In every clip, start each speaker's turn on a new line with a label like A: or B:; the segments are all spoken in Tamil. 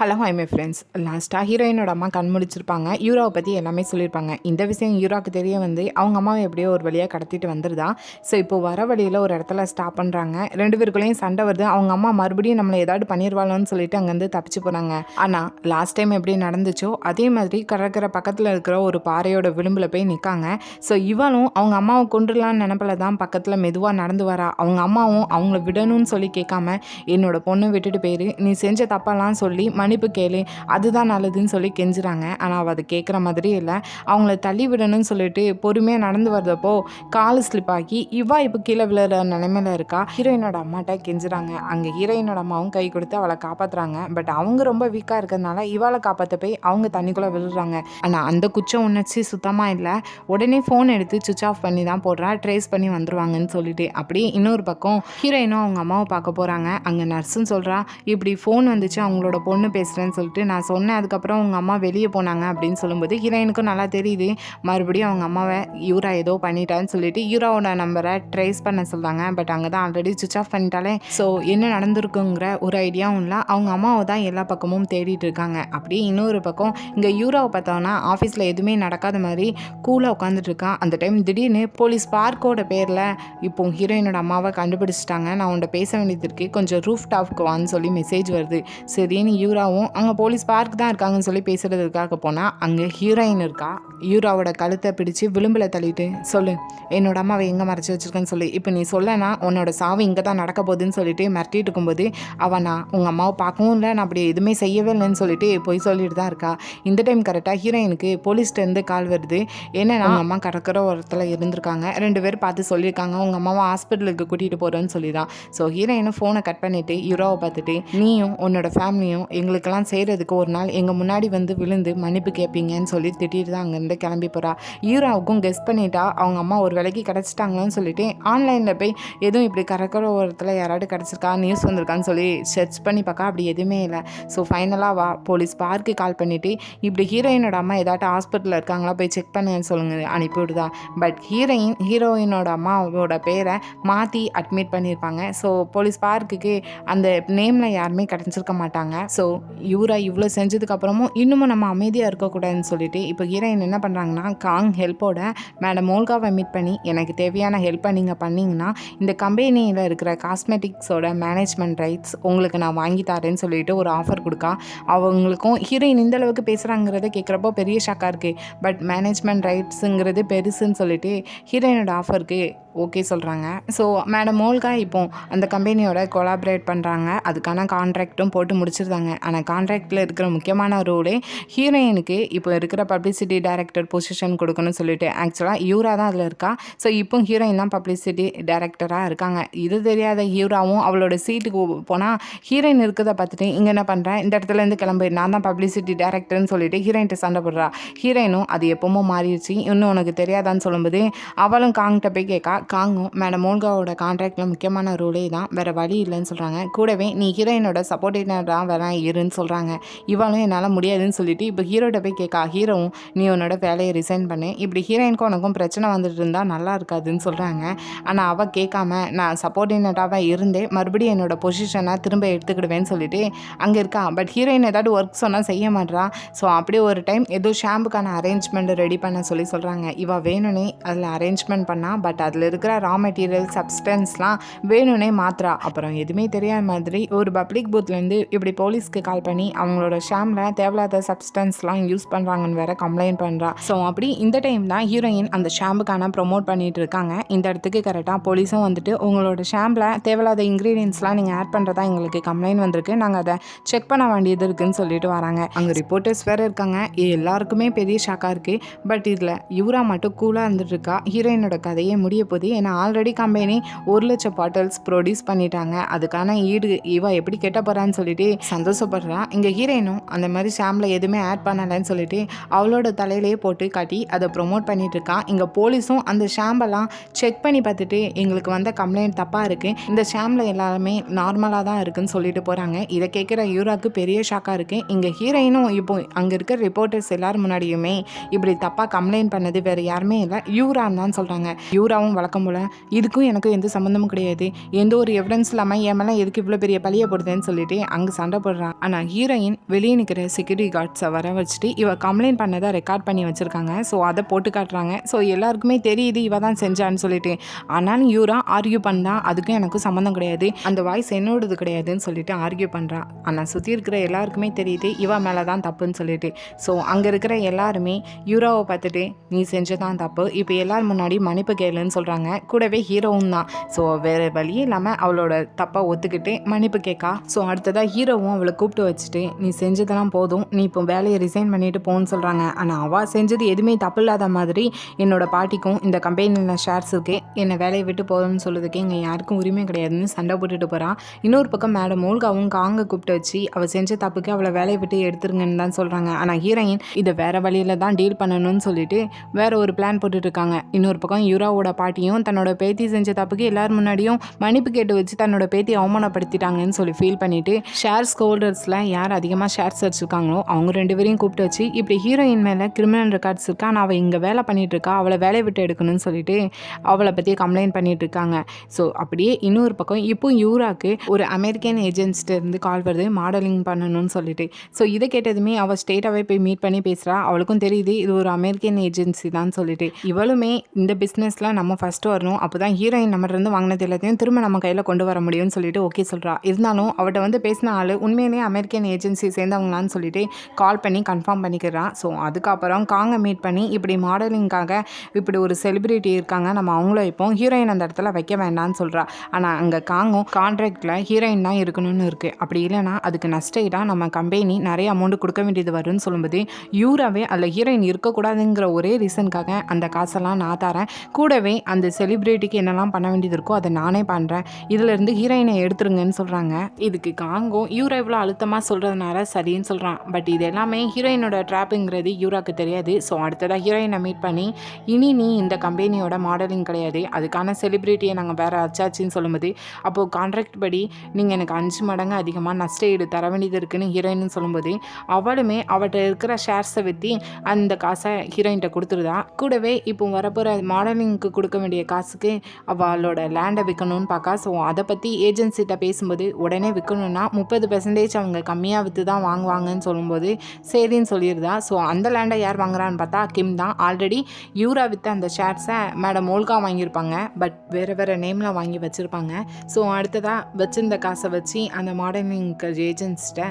A: Hello hi my friends. லாஸ்ட்டாக ஹீரோயினோட அம்மா கண் முழிச்சிருப்பாங்க. யூராவை பற்றி எல்லாமே சொல்லியிருப்பாங்க. இந்த விஷயம் யூராவுக்கு தெரிய வந்து அவங்க அம்மாவை எப்படியோ ஒரு வழியாக கடத்திட்டு வந்துருதா. ஸோ இப்போ வர வழியில் ஒரு இடத்துல ஸ்டாப் பண்ணுறாங்க. 2 பேருக்குள்ளேயும் சண்டை வருது. அவங்க அம்மா மறுபடியும் நம்மளை ஏதாவது பண்ணிடுவாளோன்னு சொல்லிட்டு அங்கேருந்து தப்பிச்சு போகிறாங்க. ஆனால் லாஸ்ட் டைம் எப்படி நடந்துச்சோ அதே மாதிரி கடற்கரை பக்கத்தில் இருக்கிற ஒரு பாறையோட விளிம்பில் போய் நிற்காங்க. ஸோ இவளும் அவங்க அம்மாவை கொண்டுடலான்னு நினப்பில் தான் பக்கத்தில் மெதுவாக நடந்து வரா. அவங்க அம்மாவும் அவங்கள விடணும்னு சொல்லி கேட்காம என்னோட பொண்ணு விட்டுட்டு போயிரு, நீ செஞ்ச தப்பெல்லாம் சொல்லி மன்னிப்பு கேளு, அதுதான் நல்லதுன்னு சொல்லி கெஞ்சுறாங்க. ஆனால் அவள் அதை கேட்குற மாதிரி இல்லை. அவங்கள தள்ளி விடணும்னு சொல்லிட்டு பொறுமையாக நடந்து வர்றப்போ கால் ஸ்லிப் ஆகி இவா இப்போ கீழே விழுற நிலைமையில இருக்கா. ஹீரோயினோட அம்மாட்ட கெஞ்சுறாங்க. அங்கே ஹீரோயினோட அம்மாவும் கை கொடுத்து அவளை காப்பாற்றுறாங்க. பட் அவங்க ரொம்ப வீக்காக இருக்கிறதுனால இவாளை காப்பாற்ற போய் அவங்க தண்ணிக்குள்ளே விழுறாங்க. ஆனால் அந்த குச்ச உணர்ச்சி சுத்தமாக இல்லை. உடனே ஃபோன் எடுத்து சுவிச் ஆஃப் பண்ணி தான் போடுறா, ட்ரேஸ் பண்ணி வந்துருவாங்கன்னு சொல்லிட்டு. அப்படியே இன்னொரு பக்கம் ஹீரோயினும் அவங்க அம்மாவை பார்க்க போகிறாங்க. அங்கே நர்ஸுன்னு சொல்கிறா, இப்படி ஃபோன் வந்துச்சு, அவங்களோட பொண்ணு பேசுகிறேன்னு சொல்லிட்டு நான் சொன்னேன். அதுக்கப்புறம் அவங்க அம்மா வெளியே போனாங்க அப்படின்னு சொல்லும்போது ஹீரோயினுக்கும் நல்லா தெரியுது மறுபடியும் அவங்க அம்மாவை யூரா ஏதோ பண்ணிட்டான்னு சொல்லிட்டு யூராவோட நம்பரை ட்ரேஸ் பண்ண சொல்கிறாங்க. பட் அங்கே தான் ஆல்ரெடி சுவிச் ஆஃப் பண்ணிட்டாலே. ஸோ என்ன நடந்திருக்குங்கிற ஒரு ஐடியாவும் இல்லை. அவங்க அம்மாவை தான் எல்லா பக்கமும் தேடிட்டு இருக்காங்க. அப்படியே இன்னொரு பக்கம் இங்கே யூராவை பார்த்தோன்னா ஆஃபீஸில் எதுவுமே நடக்காத மாதிரி கூலாக உட்காந்துட்டு இருக்கான். அந்த டைம் திடீர்னு போலீஸ் பார்க்கோட பேரில் இப்போ ஹீரோயினோட அம்மாவை கண்டுபிடிச்சிட்டாங்க, நான் உன்ட்ட பேச வேண்டியது இருக்குது, கொஞ்சம் ரூஃப் டாப்க்கு வான்னு சொல்லி மெசேஜ் வருது. சரின்னு யூராவும் அங்கே போலீஸ் பார்க் தான் இருக்காங்கன்னு சொல்லி பேசுகிறதுக்காக போனால் அங்கே ஹீரோயின் இருக்கா. யூராவோட கழுத்தை பிடிச்சி விளிம்பில் தள்ளிட்டு, சொல்லு என்னோட அம்மாவை எங்கே மறைச்சி வச்சிருக்கேன்னு சொல்லி, இப்போ நீ சொல்லனா உன்னோட சாவு இங்கே தான் நடக்க போகுதுன்னு சொல்லிட்டு மிரட்டிட்டு இருக்கும்போது அவன் நான் உங்கள் அம்மாவை பார்க்கவும் இல்லை, நான் அப்படி எதுவுமே செய்யவே இல்லைன்னு சொல்லிட்டு போய் சொல்லிட்டு தான் இருக்கா. இந்த டைம் கரெக்டாக ஹீரோயினுக்கு போலீஸ்லேருந்து கால் வருது. என்னன்னா அவங்க அம்மா கடற்கரை ஓரத்தில் இருந்திருக்காங்க, 2 பேர் பார்த்து சொல்லியிருக்காங்க உங்கள் அம்மாவை ஹாஸ்பிட்டலுக்கு கூட்டிகிட்டு போகிறேன்னு சொல்லி தான். ஸோ ஹீரோயினும் ஃபோனை கட் பண்ணிவிட்டு யூராவை பார்த்துட்டு, நீயும் உன்னோட ஃபேமிலியும் எங்களுக்கெல்லாம் செய்கிறதுக்கு ஒரு நாள் எங்கள் முன்னாடி வந்து விழுந்து மன்னிப்பு கேட்பீங்கன்னு சொல்லி திட்டிட்டு தான் அங்கேருந்து கிளம்பி போகிறா. யூராவுக்கும் கெஸ் பண்ணிட்டா அவங்க அம்மா ஒரு வேலைக்கு கிடச்சிட்டாங்கன்னு சொல்லிட்டு ஆன்லைனில் போய் எதுவும் இப்படி கடற்கரை ஓரத்தில் யாராவது கிடச்சிருக்கா, நியூஸ் வந்திருக்கான்னு சொல்லி சர்ச் பண்ணி பார்க்க அப்படி எதுவுமே இல்லை. ஸோ ஃபைனலாக வா போலீஸ் பார்க்கு கால் பண்ணிவிட்டு இப்படி ஹீரோயினோட அம்மா ஏதாட்டு ஹாஸ்பிட்டலில் இருக்காங்களா போய் செக் பண்ணுங்கன்னு சொல்லுங்க அனுப்பிவிடுதா. பட் ஹீரோயினோட அம்மாவோட பேரை மாற்றி அட்மிட் பண்ணியிருப்பாங்க. ஸோ போலீஸ் பார்க்குக்கு அந்த நேமில் யாருமே கிடச்சிருக்க மாட்டாங்க. ஸோ யூரா இவ்வளோ செஞ்சதுக்கப்புறமும் இன்னமும் நம்ம அமைதியாக இருக்கக்கூடாதுன்னு சொல்லிட்டு இப்போ ஹீரோயின் என்ன பண்ணுறாங்கன்னா காங் ஹெல்ப்போட மேடம் ஓல்காவை மீட் பண்ணி எனக்கு தேவையான ஹெல்ப்பை நீங்கள் பண்ணிங்கன்னா இந்த கம்பெனியில் இருக்கிற காஸ்மெட்டிக்ஸோட மேனேஜ்மெண்ட் ரைட்ஸ் உங்களுக்கு நான் வாங்கி தரேன்னு சொல்லிட்டு ஒரு ஆஃபர் கொடுக்கா. அவங்களுக்கும் ஹீரோயின் இந்த அளவுக்கு பேசுகிறாங்கிறத கேட்குறப்போ பெரிய ஷாக்காக இருக்குது. பட் மேனேஜ்மெண்ட் ரைட்ஸுங்கிறது பெருசுன்னு சொல்லிட்டு ஹீரோயினோட ஆஃபருக்கு ஓகே சொல்கிறாங்க. ஸோ மேடம் ஓல்கா இப்போ அந்த கம்பெனியோட கொலாபரேட் பண்ணுறாங்க. அதுக்கான கான்ட்ராக்டும் போட்டு முடிச்சிருந்தாங்க. ஆனால் கான்ட்ராக்டில் இருக்கிற முக்கியமான ரூலே ஹீரோயினுக்கு இப்போ இருக்கிற பப்ளிசிட்டி டைரக்டர் பொசிஷன் கொடுக்கணும்னு சொல்லிட்டு ஆக்சுவலாக யூரா தான் அதில் இருக்கா. ஸோ இப்போ ஹீரோயின் தான் பப்ளிசிட்டி டைரக்டராக இருக்காங்க. இது தெரியாத யூராவும் அவளோட சீட்டுக்கு போனால் ஹீரோயின் இருக்கிறத பார்த்துட்டு இங்கே என்ன பண்ணுறேன், இந்த இடத்துலேருந்து கிளம்பு, நான் தான் பப்ளிசிட்டி டைரக்டர்னு சொல்லிட்டு ஹீரோயின்ட்டு சண்டை போடுறா. ஹீரோயினும் அது எப்போமோ மாறிடுச்சு, இன்னும் உனக்கு தெரியாதான்னு சொல்லும்போது அவளும் காங்கிட்ட போய் கேட்கா. காங்கும் மேடம் ஓல்காவோட கான்ட்ராக்டில் முக்கியமான ரூலே தான், வேறு வழி இல்லைன்னு சொல்கிறாங்க. கூடவே நீ ஹீரோயினோட சப்போர்ட்டினராக வேற இருன்னு சொல்கிறாங்க. இவளும் என்னால் முடியாதுன்னு சொல்லிட்டு இப்போ ஹீரோட்ட போய் கேட்கா. ஹீரோவும் நீ உன்னோட வேலையை ரிசைன் பண்ணு, இப்படி ஹீரோயினுக்கும் உனக்கும் பிரச்சனை வந்துட்டு இருந்தால் நல்லா இருக்காதுன்னு சொல்கிறாங்க. ஆனால் அவள் கேட்காம நான் சப்போர்ட்டினராக இருந்தே மறுபடியும் என்னோட பொசிஷனை திரும்ப எடுத்துக்கிடுவேன்னு சொல்லிட்டு அங்கே இருக்கா. பட் ஹீரோயின் ஏதாவது ஒர்க் சொன்னால் செய்ய மாட்றா. ஸோ அப்படியே ஒரு டைம் ஏதோ ஷாம்புக்கான அரேஞ்ச்மெண்ட் ரெடி பண்ண சொல்கிறாங்க. இவள் வேணும்னே அதில் அரேஞ்ச்மெண்ட் பண்ணா. பட் அதில் இருக்கிற ரா மெட்டீரியல் சப்ஸ்டன்ஸ்லாம் வேணும்னே மாத்திரா. அப்புறம் எதுவுமே தெரியாத மாதிரி ஒரு பப்ளிக் பூத்லேருந்து இப்படி போலீஸ்க்கு கால் பண்ணி அவங்களோட ஷாம்பில் தேவையில்லாத சப்ஸ்டன்ஸ்லாம் யூஸ் பண்ணுறாங்கன்னு வேற கம்ப்ளைண்ட் பண்ணுறா. ஸோ அப்படி இந்த டைம் தான் ஹீரோயின் அந்த ஷாம்புக்கான ப்ரொமோட் பண்ணிட்டு இருக்காங்க. இந்த இடத்துக்கு கரெக்டாக போலீஸும் வந்துட்டு உங்களோட ஷாம்பில் தேவையில்லாத இன்க்ரீடியன்ஸ்லாம் நீங்கள் ஆட் பண்ணுறதா எங்களுக்கு கம்ப்ளைண்ட் வந்திருக்கு, நாங்கள் அதை செக் பண்ண வேண்டியது இருக்குன்னு சொல்லிட்டு வராங்க. அங்கே ரிப்போர்ட்டர்ஸ் வேறு இருக்காங்க. எல்லாருக்குமே பெரிய ஷாக்காக இருக்குது. பட் இதில் யூரா மட்டும் கூலாக இருந்துட்டு இருக்கா. ஹீரோயினோட கதையே முடிய போகுது. ஏன்னா ஆல்ரெடி கம்பெனி 1,00,000 பாட்டில்ஸ் ப்ரொடியூஸ் பண்ணிட்டாங்க. அதுக்கான ஈடு இவ எப்படி கெட்ட போகிறான்னு சொல்லிட்டு சந்தோஷப்படுறா. இங்கே ஹீரோயினும் அந்த மாதிரி ஷாம்பில் எதுவுமே ஆட் பண்ணலைன்னு சொல்லிட்டு அவளோட தலையிலேயே போட்டு காட்டி அதை ப்ரொமோட் பண்ணிட்டு இருக்கா. இங்கே போலீஸும் அந்த ஷாம்பெல்லாம் செக் பண்ணி பார்த்துட்டு எங்களுக்கு வந்த கம்ப்ளைண்ட் தப்பாக இருக்குது, இந்த ஷாம்பில் எல்லாருமே நார்மலாக தான் இருக்குன்னு சொல்லிட்டு போகிறாங்க. இதை கேட்குற யூராக்கு பெரிய ஷாக்காக இருக்குது. இங்கே ஹீரோயினும் இப்போ அங்கே இருக்கிற ரிப்போர்ட்டர்ஸ் எல்லாரும் முன்னாடியுமே இப்படி தப்பாக கம்ப்ளைண்ட் பண்ணது வேறு யாருமே இல்லை, யூரான்னு தான் சொல்கிறாங்க. யூராவும் வழக்கம் போல் இதுக்கும் எனக்கும் எந்த சம்மந்தமும் கிடையாது, எந்த ஒரு எவிடன்ஸ் இல்லாமல் என் மேலே எதுக்கு இவ்வளோ பெரிய பழியை போடுதுன்னு சொல்லிட்டு அங்கே சண்டை போடுறான். ஆனால் ஹீரோயின் வெளியே நிற்கிற செக்யூரிட்டி கார்ட்ஸை வர வச்சுட்டு இவ கம்ப்ளைண்ட் பண்ணதை ரெக்கார்ட் பண்ணி வச்சுருக்காங்க. ஸோ அதை போட்டு காட்டுறாங்க. ஸோ எல்லாருக்குமே தெரியுது இவ தான் செஞ்சான்னு சொல்லிட்டு. ஆனாலும் யூரா ஆர்கியூ பண்ணா அதுக்கும் எனக்கும் சம்மந்தம் கிடையாது, அந்த வாய்ஸ் என்னோடது கிடையாதுன்னு சொல்லிட்டு ஆர்கியூ பண்ணுறா. ஆனால் சுற்றி இருக்கிற எல்லாருக்குமே தெரியுது இவ மேலே தான் தப்புன்னு சொல்லிட்டு. ஸோ அங்கே இருக்கிற எல்லாருமே யூராவை பார்த்துட்டு நீ செஞ்சதான் தப்பு, இப்போ எல்லாரும் முன்னாடி மன்னிப்பு கேளுன்னு சொல்கிறாங்க. கூடவே ஹீரோவும் தான். ஸோ வேறு வழியே இல்லாமல் அவளோட தப்பை ஒத்துக்கிட்டு மன்னிப்பு கேட்கா. ஸோ அடுத்ததாக ஹீரோவும் அவளை கூப்பிட்டு வச்சுட்டு நீ செஞ்சதெல்லாம் போதும், நீ இப்போ வேலையை ரிசைன் பண்ணிட்டு போன்னு சொல்கிறாங்க. ஆனால் அவள் செஞ்சது எதுவுமே தப்பு இல்லாத மாதிரி என்னோட பாட்டிக்கும் இந்த கம்பெனியில் ஷேர்ஸ் இருக்கு, என்னை வேலையை விட்டு போதும்னு சொல்லுறதுக்கு இங்கே யாருக்கும் உரிமை கிடையாதுன்னு சண்டை போட்டுட்டு போகிறான். இன்னொரு பக்கம் மேடம் மோல்காவும் காங்க கூப்பிட்டு வச்சு அவள் செஞ்ச தப்புக்கு அவளை வேலையை விட்டு எடுத்துருங்கன்னு தான் சொல்கிறாங்க. ஆனால் ஹீரோயின் இதை வேறு வழியில் தான் டீல் பண்ணணும்னு சொல்லிட்டு வேற ஒரு பிளான் போட்டுட்டு இருக்காங்க. இன்னொரு பக்கம் யூராவோட பாட்டியும் தன்னோட பேத்தி செஞ்ச தப்புக்கு எல்லாரும் முன்னாடியும் மன்னிப்பு கேட்டு வச்சு தன்னோட பேத்தி அவமானப்படுத்திட்டாங்கன்னு சொல்லி ஃபீல் பண்ணிட்டு ஷேர்ஸ் ஹோல்டர்ஸில் யார் அதிகமாக ஷேர்ஸ் வச்சுருக்காங்களோ அவங்க 2 பேரையும் கூப்பிட்டு வச்சு இப்படி ஹீரோயின் மேலே கிரிமினல் ரெக்கார்ட்ஸ் இருக்கா, நான் அவள் இங்கே வேலை பண்ணிட்டு இருக்கா, அவளை வேலையை விட்டு எடுக்கணும்னு சொல்லிட்டு அவளை பற்றி கம்ப்ளைண்ட் பண்ணிட்டு இருக்காங்க. ஸோ அப்படியே இன்னொரு பக்கம் இப்போ யூராக்கு ஒரு அமெரிக்கன் ஏஜென்சிட்ட இருந்து கால் வருது மாடலிங் பண்ணணும்னு சொல்லிட்டு. ஸோ இதை கேட்டதுமே அவள் ஸ்டேட்டாகவே போய் மீட் பண்ணி பேசுகிறா. அவளுக்கும் தெரியுது இது ஒரு அமெரிக்கன் ஏஜென்சி தான் சொல்லிட்டு. இவளுமே இந்த பிஸ்னஸில் நம்ம ஃபஸ்ட்டு வரணும், அப்போ தான் ஹீரோயின் நம்மகிட்ட வாங்கினது எல்லாத்தையும் திரும்ப நம்ம கையில் கொண்டு வர முடியும்னு சொல்லிட்டு ஓகே சொல்கிறா. இருந்தாலும் அவட்ட வந்து பேசின ஆள் உண்மையிலேயே அமெரிக்கன் ஏஜென்சி சேர்ந்தவங்களான்னு சொல்லிட்டு கால் பண்ணி கன்ஃபார்ம் பண்ணிக்கிறான். ஸோ அதுக்கப்புறம் காங்க மீட் பண்ணி இப்படி மாடலிங்காக இப்படி ஒரு செலிபிரிட்டி இருக்காங்க, நம்ம அவங்கள இப்போ ஹீரோயின் அந்த இடத்துல வைக்க வேண்டாம்னு சொல்கிறா. ஆனால் அங்கே காங்கும் கான்ட்ராக்டில் ஹீரோயின் தான் இருக்கணும்னு இருக்குது, அப்படி இல்லைனா அதுக்கு நஷ்டஈடாக நம்ம கம்பெனி நிறைய அமௌண்ட் கொடுக்க வேண்டியது வரும்னு சொல்லும்போது யூராவே அதில் ஹீரோயின் இருக்கக்கூடாதுங்கிற ஒரே ரீசனுக்காக அந்த காசெல்லாம் நான் தரேன், கூடவே அந்த செலிபிரிட்டிக்கு என்னெல்லாம் பண்ண வேண்டியது இருக்கோ அதை நானே பண்ணுறேன், இதிலேருந்து ஹீரோயினை எடுத்துருங்கன்னு சொல்கிறாங்க. இதுக்கு காங்கும் யூரா இவ்வளோ அழுத்தமாக சொல்கிறதுனால சரின்னு சொல்கிறான். பட் இது எல்லாமே ஹீரோயினோட ட்ராப்புங்கிறது யூராக்கு தெரியாது. ஸோ அடுத்ததாக ஹீரோயினை மீட் பண்ணி இனி நீ இந்த கம்பெனியோட மாடலிங் கிடையாது, அதுக்கான செலிபிரிட்டியை நாங்கள் வேறு அச்சாச்சின்னு சொல்லும்போது அப்போது கான்ட்ராக்ட் படி நீங்கள் எனக்கு 5 மடங்கு அதிகமாக நஷ்ட ஈடு தர வேண்டியது இருக்குன்னு ஹீரோயின்னு சொல்லும்போது அவளுமே அவள்கிட்ட இருக்கிற ஷேர்ஸை விற்றி அந்த காசை ஹீரோயின்கிட்ட கொடுத்துருதா. கூடவே இப்போ வரப்போகிற மாடலிங்க்கு கொடுக்க வேண்டிய காசுக்கு அவளோட லேண்டை விற்கணும்னு பார்க்கா. ஸோ அதை பற்றி ஏஜென்சிட்ட பேசும்போது உடனே விற்கணும்னா 30% அவங்க கம்மியாக விற்று தான் வாங்குவாங்கன்னு சொல்லும்போது சரின்னு சொல்லிடுதா. ஸோ அந்த லேண்டை யார் வாங்குறான்னு பார்த்தா கிம் தான். ஆல்ரெடி யூரா விற்ற அந்த ஷேர்ஸை மேடம் ஓல்கா வாங்கியிருப்பாங்க, பட் வேறு வேறு நேமில் வாங்கி வச்சுருப்பாங்க. ஸோ அடுத்ததாக வச்சிருந்த காசை வச்சு அந்த மாடலிங் ஏஜென்சிட்ட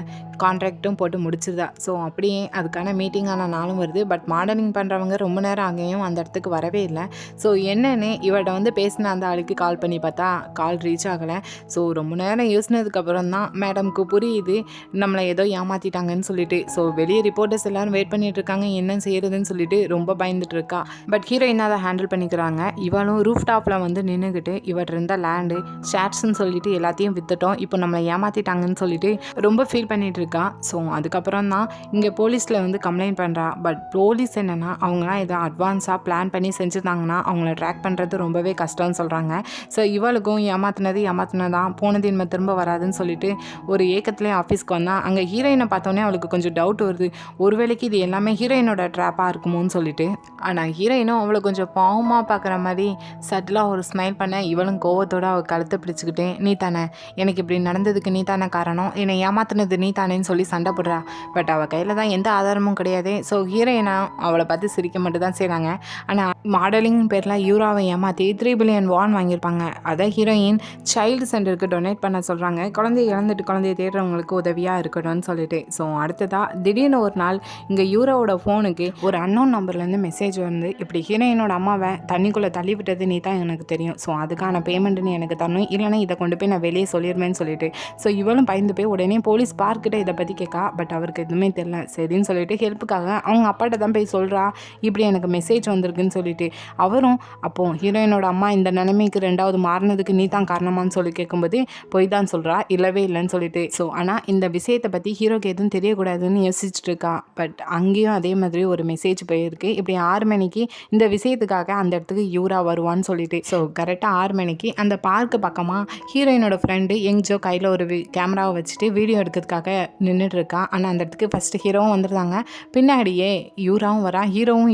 A: கான்ட்ராக்டும் போட்டு முடிச்சிருதா. ஸோ அப்படியே அதுக்கான மீட்டிங்கான நாளும் வருது. பட் மாடலிங் பண்ணுறவங்க ரொம்ப நேரம் ஆகியும் அந்த இடத்துக்கு வரவே இல்லை. ஸோ என்னன்னு இவட்ட வந்து பேசின அந்த ஆளுக்கு கால் பண்ணி பார்த்தா கால் ரீச் ஆகலை. ஸோ ரொம்ப நேரம் யோசினதுக்கப்புறம் தான் மேடம்க்கு புரியுது நம்மளை ஏதோ ஏமாற்றிட்டாங்கன்னு சொல்லிட்டு. ஸோ வெளியே ரிப்போர்ட்டர்ஸ் எல்லோரும் வெயிட் பண்ணிட்டு இருக்காங்க என்ன செய்யறதுன்னு சொல்லிட்டு ரொம்ப பயந்துட்டு இருக்கா. பட் ஹீரோயினாக அதை ஹேண்டில் பண்ணிக்கிறாங்க. இவளும் ரூஃப் டாப்பில் வந்து நின்றுக்கிட்டு இவட் இருந்த லேண்டு ஷேர்ஸ்ன்னு சொல்லிட்டு எல்லாத்தையும் வித்துட்டோம், இப்போ நம்மளை ஏமாற்றிட்டாங்கன்னு சொல்லிட்டு ரொம்ப ஃபீல் பண்ணிட்டு இருக்கா. ஸோ அதுக்கப்புறம் தான் இங்கே போலீஸில் வந்து கம்ப்ளைண்ட் பண்ணுறா. பட் போலீஸ் என்னென்னா அவங்களாம் இதை அட்வான்ஸாக பிளான் பண்ணி செஞ்சுருந்தாங்கன்னா அவங்கள ட்ராக் பண்ணுறது ரொம்பவே கஷ்டம்னு சொல்கிறாங்க. ஸோ இவளுக்கும் ஏமாத்தினதான் போனது இனிமேல் திரும்ப வராதுன்னு சொல்லிட்டு ஒரு ஏக்கத்துலேயே ஆஃபீஸ்க்கு வந்தால் அங்கே ஹீரோயினை பார்த்தோன்னே அவளுக்கு கொஞ்சம் டவுட் வருது, ஒருவேளைக்கு இது எல்லாமே ஹீரோயினோட ட்ராப்பாக இருக்குமோன்னு சொல்லிட்டு. ஆனால் ஹீரோயினும் அவளை கொஞ்சம் பாவமாக பார்க்குற மாதிரி சட்டிலாக ஒரு ஸ்மைல் பண்ண இவளும் கோவத்தோடு அவள் கழுத்தை பிடிச்சிக்கிட்டு நீ தானே எனக்கு இப்படி நடந்ததுக்கு நீ தானே காரணம், என்னை ஏமாத்தினது நீ தானேன்னு சொல்லி சண்டை போடுறா. பட் அவள் கையில் தான் எந்த ஆதாரமும் கிடையாது. ஸோ ஹீரோயினா அவளை பார்த்து சிரிக்க மட்டும் தான் செய்கிறாங்க. ஆனால் மாடலிங் பேரில் யூராவை ஏமாற்றி $3 பில்லியன் வாங்கியிருப்பாங்க. அதை ஹீரோயின் சைல்டு சென்டருக்கு டொனேட் பண்ண சொல்கிறாங்க, குழந்தைய இழந்துட்டு குழந்தைய தேடுறவங்களுக்கு உதவியாக இருக்கட்டும்னு சொல்லிட்டு. ஸோ அடுத்ததாக திடீர்னு ஒரு நாள் இங்கே யூராவோட ஃபோனுக்கு ஒரு அன்னோன் நம்பர்லேருந்து மெசேஜ் வந்து இப்படி ஹீரோயினோட அம்மாவை தண்ணிக்குள்ளே தள்ளி விட்டது நீ தான் எனக்கு தெரியும், ஸோ அதுக்கான பேமெண்ட்டுன்னு எனக்கு தரணும், இல்லைனா இதை கொண்டு போய் நான் வெளியே சொல்லிடுவேன்னு சொல்லிட்டு. ஸோ இவளும் பயந்து போய் உடனே போலீஸ் பார்க்கிட்ட இதை பற்றி கேட்கா. பட் அவருக்கு எதுவுமே தெரியல. சரின்னு சொல்லிட்டு ஹெல்ப்புக்காக அவங்க அப்பாட்ட தான் போய் சொல்கிறா இப்படி எனக்கு மெசேஜ் வந்திருக்குன்னு சொல்லிட்டு. அவரும் அப்போ ஹீரோயினோட அம்மா இந்த நிலைமைக்கு 2வது மாறினதுக்கு நீ தான் காரணமான்னு சொல்லி கேட்கும்போது போய் தான் சொல்கிறா இல்லவே இல்லைன்னு சொல்லிட்டு. ஸோ ஆனால் இந்த விஷயத்தை பற்றி ஹீரோக்கு எதுவும் தெரியக்கூடாதுன்னு யோசிச்சுட்டு இருக்கா. பட் அங்கேயும் அதே மாதிரி ஒரு மெசேஜ் போயிருக்கு, இப்படி 6 மணிக்கு இந்த விஷயத்துக்காக அந்த இடத்துக்கு யூரா வருவான்னு சொல்லிட்டு. ஸோ கரெக்டாக 6 மணிக்கு அந்த பார்க்கு பக்கமாக ஹீரோயினோட ஃப்ரெண்டு யங்ஜோ கையில் ஒரு கேமராவை வச்சுட்டு வீடியோ எடுக்கிறதுக்காக நின்றுட்டு இருக்கா. ஆனால் அந்த இடத்துக்கு ஃபஸ்ட்டு ஹீரோவும் வந்துருந்தாங்க, பின்னாடியே யூராவும் வரா.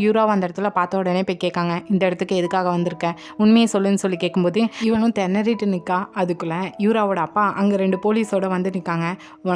A: யூராவும் அந்த இடத்துல பார்த்த உடனே போய் கேட்காங்க இந்த இடத்துக்கு எதுக்காக வந்திருக்க, உண்மையை சொல்லுன்னு சொல்லி கேட்கும்போது இவனும் திணறிட்டு நிற்கா. அதுக்குள்ளே யூராவோட அப்பா அங்கே 2 போலீஸோடு வந்து நிற்காங்க.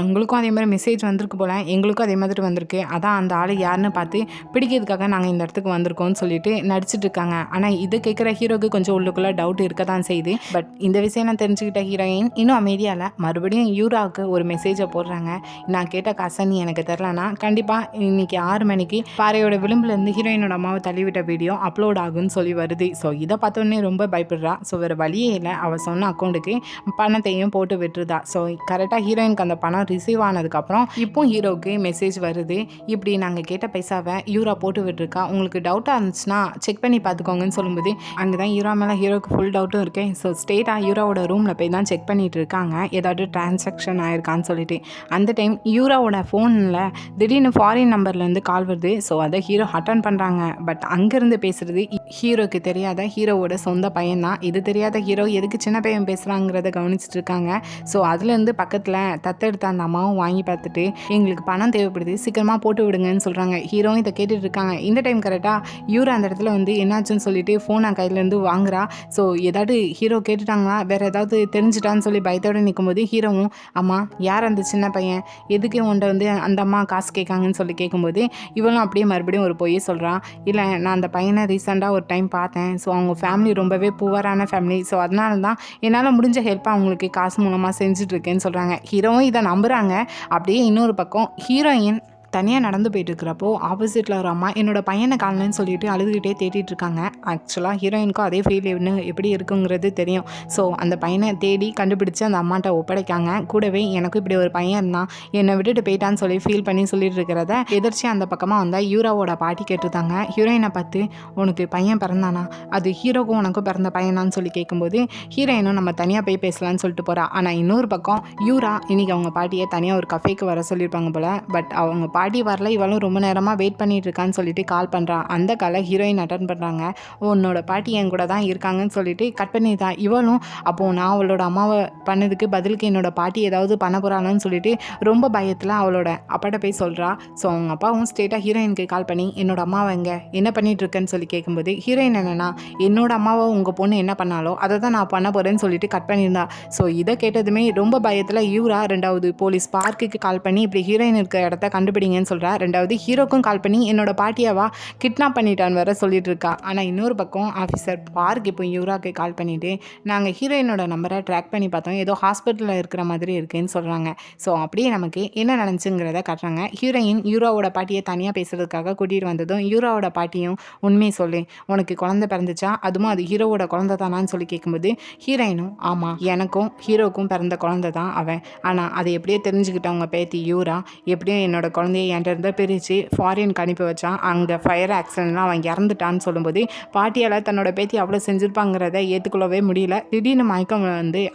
A: உங்களுக்கும் அதே மாதிரி மெசேஜ் வந்திருக்கு போல், எங்களுக்கும் அதே மாதிரி வந்திருக்கு. அதான் அந்த ஆள் யாருன்னு பார்த்து பிடிக்கிறதுக்காக நாங்கள் இந்த இடத்துக்கு வந்திருக்கோம்னு சொல்லிட்டு நடிச்சிட்டு இருக்காங்க. ஆனால் இதை கேட்குற ஹீரோக்கு கொஞ்சம் உள்ளுக்குள்ளே டவுட் இருக்க தான் செய்யுது. பட் இந்த விஷயம் தெரிஞ்சுக்கிட்ட ஹீரோயின் இன்னும் அமைதியால் மறுபடியும் யூராவுக்கு ஒரு மெசேஜை போடுறாங்க. நான் கேட்ட காசை நீ எனக்கு தெரிலனா கண்டிப்பாக இன்னைக்கு 6 மணிக்கு பாறையோட விளிம்புலேருந்து ஹீரோயினோட அம்மாவை தள்ளிவிட்ட வீடியோ அப்லோட் ஆகுன்னு சொல்லி வருது. ஸோ இதை பார்த்தோன்னே ரொம்ப பயப்படுறா. ஸோ வேறு வழியே இல்லை, அவள் சொன்ன அக்கௌண்ட்டுக்கு பணத்தையும் போட்டு விட்டுருதா. ஸோ கரெக்டாக ஹீரோயினுக்கு அந்த பணம் ரிசீவ் ஆனதுக்கப்புறம் இப்போ ஹீரோவுக்கு மெசேஜ் வருது. இப்படி நாங்கள் கேட்ட பைசாவை யூரா போட்டு விட்டுருக்கா, உங்களுக்கு டவுட்டாக இருந்துச்சுன்னா செக் பண்ணி பார்த்துக்கோங்கன்னு சொல்லும்போது அங்கே தான் யூரா மேலே ஹீரோக்கு ஃபுல் டவுட்டும் இருக்கேன். ஸோ ஸ்டேட்டாக யூராவோட ரூமில் போய் தான் செக் பண்ணிட்டு இருக்காங்க ஏதாவது டிரான்சாக்ஷன் ஆயிருக்கான்னு சொல்லிட்டு. அந்த டைம் யூராவோட ஃபோனில் திடீர்னு ஃபாரின் நம்பர்லேருந்து கால் வருது. ஸோ அதை ஹீரோ அட்டன் பண்ணுறாங்க. பட் அங்கேருந்து பேசுகிறது ஹீரோக்கு தெரியாத ஹீரோவோட சொந்த பையன் தான். இது தெரியாத ஹீரோ எதுக்கு சின்ன பையன் பேசுகிறாங்கிறத கவனிச்சுட்டு இருக்காங்க. ஸோ அதுலேருந்து பக்கத்தில் தத்தெடுத்த அந்த அம்மாவும் வாங்கி பார்த்துட்டு எங்களுக்கு பணம் தேவைப்படுது, சீக்கிரமாக போட்டு விடுங்கன்னு சொல்கிறாங்க. ஹீரோவும் இதை கேட்டுட்டு இருக்காங்க. இந்த டைம் கரெக்டாக யூரா அந்த இடத்துல என்னாச்சுன்னு சொல்லிட்டு ஃபோனை கையிலேருந்து வாங்குறா. ஸோ ஏதாவது ஹீரோ கேட்டுட்டாங்களா, வேறு ஏதாவது தெரிஞ்சுட்டான்னு சொல்லி பயத்தோடு நிற்கும்போது ஹீரோவும் அம்மா யார் அந்த சின்ன பையன், எதுக்கு உன்ட்ட அந்த அம்மா காசு கேட்காங்கன்னு சொல்லி கேட்கும்போது இவளும் அப்படியே மறுபடியும் ஒரு பொய்யை சொல்கிறான். இல்லை நான் அந்த பையனை ரீசெண்டாக ஒரு டைம் பார்த்தேன். ஸோ அவங்க ஃபேமிலி ரொம்பவே புவரான ஃபேமிலி. ஸோ அதனால தான் என்னால் முடிஞ்ச ஹெல்ப்பாக அவங்களுக்கு காசு மூலமாக செஞ்சுட்ருக்கேன்னு சொல்கிறாங்க. ஹீரோவும் இதை நம்புகிறாங்க. அப்படியே இன்னொரு பக்கம் ஹீரோயின் தனியாக நடந்து போயிட்டு இருக்கிறப்போ ஆப்போசிட்டில் ஒரு அம்மா என்னோட பையனை காணலன்னு சொல்லிட்டு அழுதுகிட்டே தேடிட்டு இருக்காங்க. ஆக்சுவலாக ஹீரோயினுக்கும் அதே ஃபீல் எப்படி இருக்குங்கிறது தெரியும். ஸோ அந்த பையனை தேடி கண்டுபிடிச்சி அந்த அம்மாட்ட ஒப்படைக்காங்க. கூடவே எனக்கும் இப்படி ஒரு பையன் இருந்தான், என்னை விட்டுட்டு போயிட்டான்னு சொல்லி ஃபீல் பண்ணி சொல்லிட்டு இருக்கிறத எதிர்த்து அந்த பக்கமாக வந்தால் யூராவோட பாட்டி கேட்டுருந்தாங்க. ஹீரோயினை பார்த்து உனக்கு பையன் பிறந்தானா, அது ஹீரோக்கும் உனக்கும் பிறந்த பையனான்னு சொல்லி கேட்கும்போது ஹீரோயினும் நம்ம தனியாக போய் பேசலான்னு சொல்லிட்டு போகிறா. ஆனால் இன்னொரு பக்கம் யூரா இன்னைக்கு அவங்க பாட்டியை தனியாக ஒரு கஃபேக்கு வர சொல்லியிருப்பாங்க போல். பட் அவங்க பாட்டி வரல, இவளும் ரொம்ப நேரமாக வெயிட் பண்ணிட்டு இருக்கான்னு சொல்லிட்டு கால் பண்ணுறான். அந்த காலை ஹீரோயின் அட்டன் பண்ணுறாங்க. உன்னோட பாட்டி என் கூட தான் இருக்காங்கன்னு சொல்லிட்டு கட் பண்ணிதான். இவளும் அப்போது நான் அவளோட அம்மாவை பண்ணதுக்கு பதிலுக்கு என்னோட பாட்டி ஏதாவது பண்ண போகிறான்னு சொல்லிட்டு ரொம்ப பயத்தில் அவளோட அப்பாட்ட போய் சொல்கிறா. ஸோ அவங்க அப்பாவும் ஸ்ட்ரெயிட்டாக ஹீரோயினுக்கு கால் பண்ணி என்னோட அம்மாவை எங்கே என்ன பண்ணிட்டு இருக்கேன்னு சொல்லி கேட்கும்போது ஹீரோயின் என்னன்னா என்னோட அம்மாவை உங்கள் பொண்ணு என்ன பண்ணாலோ அதை தான் நான் பண்ண போகிறேன்னு சொல்லிட்டு கட் பண்ணியிருந்தா. ஸோ இதை கேட்டதுமே ரொம்ப பயத்தில் யூரா 2வது போலீஸ் பார்க்குக்கு கால் பண்ணி இப்படி ஹீரோயின் இருக்கிற இடத்த கண்டுபிடிங்கன்னு சொல்கிறா. 2வது ஹீரோக்கும் கால் பண்ணி என்னோட பாட்டியாவா கிட்னாப் பண்ணிட்டான்னு வேற சொல்லிட்டு இருக்கா. ஆனால் இன்னொரு பக்கம் ஆஃபீஸர் பார்க் இப்போ யூராக்கு கால் பண்ணிவிட்டு நாங்கள் ஹீரோயினோட நம்பரை ட்ராக் பண்ணி பார்த்தோம், ஏதோ ஹாஸ்பிட்டலில் இருக்கிற மாதிரி இருக்குன்னு சொல்கிறாங்க. ஸோ அப்படியே நமக்கு என்ன நடந்துச்சுங்கிறத காட்டுறாங்க. ஹீரோயின் யூராவோட பாட்டியை தனியாக பேசுகிறதுக்காக கூட்டிகிட்டு வந்ததும் யூராவோட பாட்டியும் உண்மையை சொல்லு, உனக்கு குழந்தை பிறந்துச்சா, அதுவும் அது ஹீரோவோட குழந்தை தானான்னு சொல்லி கேட்கும்போது ஹீரோயினும் ஆமாம் எனக்கும் ஹீரோக்கும் பிறந்த குழந்தை தான் அவன், ஆனால் அதை எப்படியே தெரிஞ்சுக்கிட்டவங்க பேத்தி யூரா எப்படியும் என்னோட குழந்தைய என்கிட்ட இருந்தால் பிரித்து ஃபாரினுக்கு அனுப்பி வச்சான், அங்கே ஃபயர் ஆக்சிடென்ட்லாம் அவன் இறந்துட்டான்னு சொல்லும்போது பாட்டியால் தன்னோட பேத்தி அவ்வளோ செஞ்சுருப்பாங்கிறத ஏற்றுக்கொள்ளவே முடியல. திடீர்னு மயக்கம்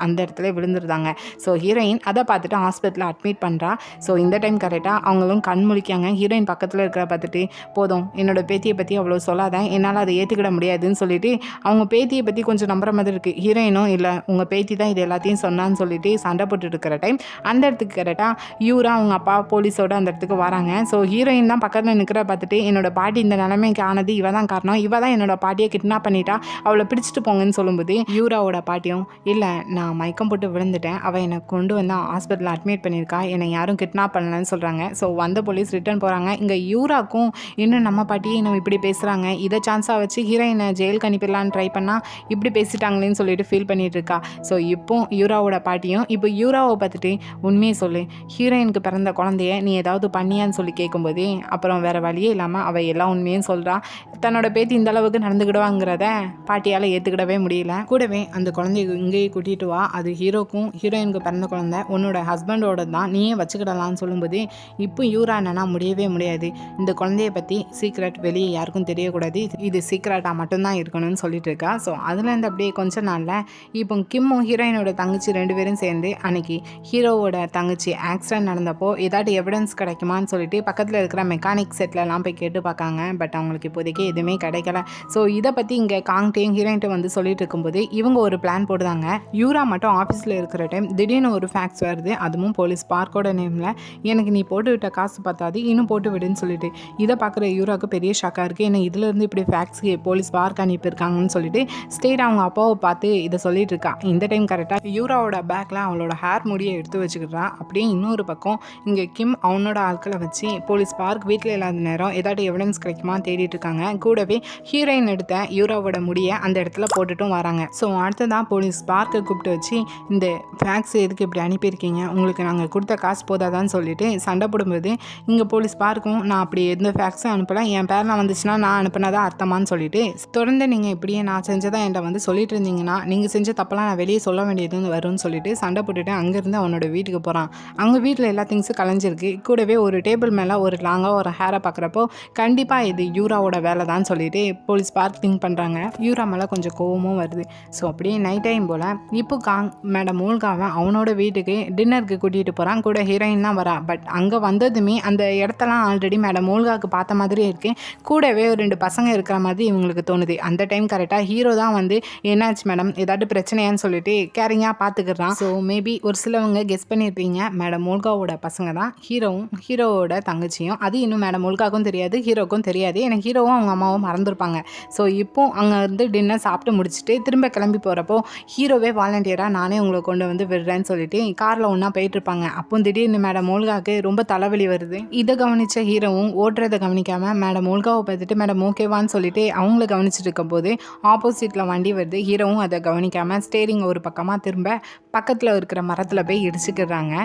A: அந்த இடத்துல விழுந்துருந்தாங்க. ஸோ ஹீரோயின் அதை பார்த்துட்டு ஹாஸ்பிட்டலில் அட்மிட் பண்ணுறா. ஸோ இந்த டைம் கரெக்டாக அவங்களும் கண் முழிக்காங்க. ஹீரோயின் பக்கத்தில் இருக்கிற பார்த்துட்டு போதும் என்னோட பேத்தியை பற்றி அவ்வளோ சொல்லாத, என்னால் அதை ஏற்றுக்கிட முடியாதுன்னு சொல்லிட்டு அவங்க பேத்தியை பற்றி கொஞ்சம் நம்புற மாதிரி இருக்குது. ஹீரோயினும் இல்லை உங்கள் பேத்தி தான் இது எல்லாத்தையும் சொன்னான்னு சொல்லிட்டு சண்டை போட்டுட்டு இருக்கிற டைம் அந்த இடத்துக்கு கரெக்டாக யூரா அவங்க அப்பா போலீஸோட அந்த இடத்துக்கு வராங்க. ஸோ ஹீரோயின் தான் பக்கத்தில் நிற்கிற பார்த்துட்டு என்னோட பாட்டி இந்த நிலைமைக்கு ஆனது இவ தான் காரணம், இவ தான் என்னோட பாட்டியை கிட்னாப் பண்ணிட்டா, அவளை பிடிச்சிட்டு போங்கன்னு சொல்லும்போது யூராவோட பாட்டியும் இல்லை நான் மயக்கம் போட்டு விழுந்துட்டேன், அவள் என்னை கொண்டு வந்து ஹாஸ்பிட்டலில் அட்மிட் பண்ணியிருக்கா, என்னை யாரும் கிட்னாப் பண்ணலன்னு சொல்கிறாங்க. ஸோ வந்த போலீஸ் ரிட்டர்ன் போகிறாங்க. இங்கே யூராக்கும் இன்னும் நம்ம பாட்டியை நம்ம இப்படி பேசுகிறாங்க, இதை சான்ஸாக வச்சு ஹீரோயினை ஜெயிலுக்கு அனுப்பிடலான்னு ட்ரை பண்ணால் இப்படி பேசிட்டாங்களேன்னு சொல்லிட்டு ஃபீல் பண்ணிட்டு இருக்கா. ஸோ இப்போ யூராவோட பாட்டியும் இப்போ யூராவை பார்த்துட்டு உண்மையை சொல்லு, ஹீரோயினுக்கு பிறந்த குழந்தைய நீ ஏதாவது பண்ணியான்னு சொல்லி கேட்கும்போது அப்புறம் வேறு வழியே இல்லாமல் அவள் எல்லா உண்மையும் சொல்கிறா. தன்னோட பேத்தி இந்த அளவுக்கு நடந்துக்கிடுவாங்கிறத பாட்டியால் ஏற்றுக்கிடவே முடியல. கூடவே அந்த குழந்தைய இங்கேயே கூட்டிகிட்டு வா, அது ஹீரோக்கும் ஹீரோயினுக்கு பிறந்த குழந்தை, உன்னோட ஹஸ்பண்டோட தான், நீயே வச்சுக்கிடலான்னு சொல்லும்போது இப்போ யூரா என்னன்னா முடியவே முடியாது, இந்த குழந்தைய பற்றி சீக்ரெட் வெளியே யாருக்கும் தெரியக்கூடாது, இது சீக்ரெட்டாக மட்டும்தான் இருக்கணும்னு சொல்லிட்டு இருக்கா. ஸோ அதுலேருந்து அப்படியே கொஞ்ச நாளில் இப்போ கிம்மும் ஹீரோயினோட தங்கச்சி 2 பேரும் சேர்ந்து அன்னைக்கு ஹீரோவோட தங்கச்சி ஆக்சிடென்ட் நடந்தப்போ ஏதாட்டு எவிடன்ஸ் கிடைக்குமான்னு சொல்லிட்டு பக்கத்தில் இருக்கிற மெக்கானிக் செட்லலாம் போய் கேட்டு பார்க்காங்க. பட் அவங்களுக்கு இப்போதைக்கு எதுவுமே கிடைக்கல. ஸோ இதை பற்றி இங்கே காங்டேயும் ஹீரோயின்ட்டு வந்து சொல்லிட்டு இருக்கும்போது இவங்க ஒரு பிளான் போடுதாங்க. யூரா மட்டும் ஆஃபீஸில் இருக்கிற டைம் திடீர்னு ஒரு ஃபேக்ஸ் வருது, அதுவும் போலீஸ் பார்க்கோட நேமில். எனக்கு நீ போட்டு விட்ட காசு பார்த்தாது, இன்னும் போட்டு விடுன்னு சொல்லிட்டு இதை பார்க்குற யூராவுக்கு பெரிய ஷாக்காக இருக்குது. ஏன்னா இதுலேருந்து இப்படி ஃபேக்ஸ்க்கு போலீஸ் பார்க் அனுப்பியிருக்காங்கன்னு சொல்லிட்டு ஸ்டேட் அவங்க அப்பாவை பார்த்து இதை சொல்லிட்டு இருக்கா. இந்த டைம் கரெக்டாக யூராவோட பேக்கில் அவளோட ஹேர் முடியை எடுத்து வச்சுக்கிறா. அப்படியே இன்னொரு பக்கம் இங்கே கிம் அவனோட ஆட்களை வச்சு போலீஸ் பார்க் வீட்டில் இல்லாத நேரம் ஏதாட்டும் எவிடன்ஸ் கிடைக்குமா தேடிட்டு இருக்காங்க. கூடவே ஹீரோயின் எடுத்த யூராவோட முடியை அந்த இடத்துல போட்டுட்டும் வராங்க. ஸோ அடுத்ததான் போலீஸ் பார்க்கை கூப்பிட்டு வச்சு இந்த ஃபேக்ஸ் எதுக்கு இப்படி அனுப்பியிருக்கீங்க, உங்களுக்கு நாங்கள் கொடுத்த காசு போதாதான்னு சொல்லிட்டு சண்டை போடும்போது இங்கே போலீஸ் பார்க்கும் நான் அப்படி எந்த ஃபேக்ஸும் அனுப்பலை, என் பேரில் வந்துச்சுன்னா நான் அனுப்பினதா அர்த்தமானு சொல்லிட்டு தொடர்ந்து நீங்கள் இப்படியே நான் செஞ்சதான் என்கிட்ட வந்து சொல்லிட்டு இருந்தீங்கன்னா நீங்கள் செஞ்ச தப்பெல்லாம் நான் வெளியே சொல்ல வேண்டியது வரும்னு சொல்லிட்டு சண்டை போட்டுட்டு அங்கேருந்து அவனோட வீட்டுக்கு போகிறான். அவங்க வீட்டில் எல்லா திங்ஸும் கலைஞ்சிருக்கு. கூடவே ஒரு டேபிள் மேலே ஒரு லாங்காக ஒரு ஹேரை பார்க்குறப்போ கண்டிப்பாக இது யூராவோட வேலை தான் சொல்லிட்டு போலீஸ் பார்க் திங்க் பண்ணுறாங்க. யூரா மேலே கொஞ்சம் கோவமும் வருது. ஸோ அப்படியே நைட் டைம் போல் இப்போ மேடம் மூல்காவை அவனோட வீட்டுக்கு டின்னருக்கு கூட்டிகிட்டு போகிறான். கூட ஹீரோயின் தான் வரா. பட் அங்கே வந்ததுமே அந்த இடத்தெல்லாம் ஆல்ரெடி மேடம் மூல்காவுக்கு பார்த்த மாதிரியே இருக்குது. கூடவே ஒரு 2 பசங்க இருக்கிற மாதிரி இவங்களுக்கு தோணுது. அந்த டைம் கரெக்டாக ஹீரோ தான் வந்து என்னாச்சு மேடம் ஏதாட்டு பிரச்சனையான்னு சொல்லிட்டு கேரிங்காக பார்த்துக்கிறான். ஸோ மேபி ஒரு சிலவங்க கெஸ் பண்ணியிருப்பீங்க மேடம் மூல்காவோட பசங்க தான் ஹீரோவும் ஹீரோவோட தங்கச்சியும். அது இன்னும் மேடம் மூல்காவுக்கும் தெரியாது, ஹீரோக்கும் தெரியாது. எனக்கு ஹீரோவும் அவங்க அம்மாவும் மறந்துருப்பாங்க. ஸோ இப்போ அங்கே வந்து டின்னர் சாப்பிட்டு முடிச்சுட்டு திரும்ப கிளம்பி போகிறப்போ ஹீரோவே வாலண்டியராக நானே உங்களை கொண்டு வந்து விடுறேன்னு சொல்லிட்டு காரில் ஒன்றா போயிட்டுருப்பாங்க. அப்போ திடீர்னு மேடம் மூல்காவுக்கு ரொம்ப தலைவலி வருது. இதை கவனித்த ஹீரோவும் ஓட்டுறதை கவனிக்காமல் மேடம் மூல்காவை பார்த்துட்டு மேடம் ஓகேவான்னு சொல்லிட்டு அவங்கள கவனிச்சுட்டு இருக்கும்போது ஆப்போசிட்டில் வண்டி வருது. ஹீரோவும் அதை கவனிக்காமல் ஸ்டேரிங் ஒரு பக்கமாக திரும்ப பக்கத்தில் இருக்கிற மரத்தில் போய் இடிச்சுக்கிறாங்க.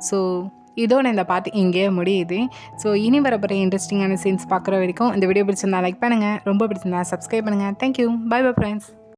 A: ஸோ இதோட இந்த பாட்டு இங்கே முடியுது. ஸோ இனி வரப்போகிற இன்ட்ரெஸ்டிங்கான சீன்ஸ் பார்க்குற வரைக்கும் இந்த வீடியோ பிடிச்சிருந்தா லைக் பண்ணுங்கள், ரொம்ப பிடிச்சிருந்தா சப்ஸ்கிரைப் பண்ணுங்கள். Thank you, bye bye friends.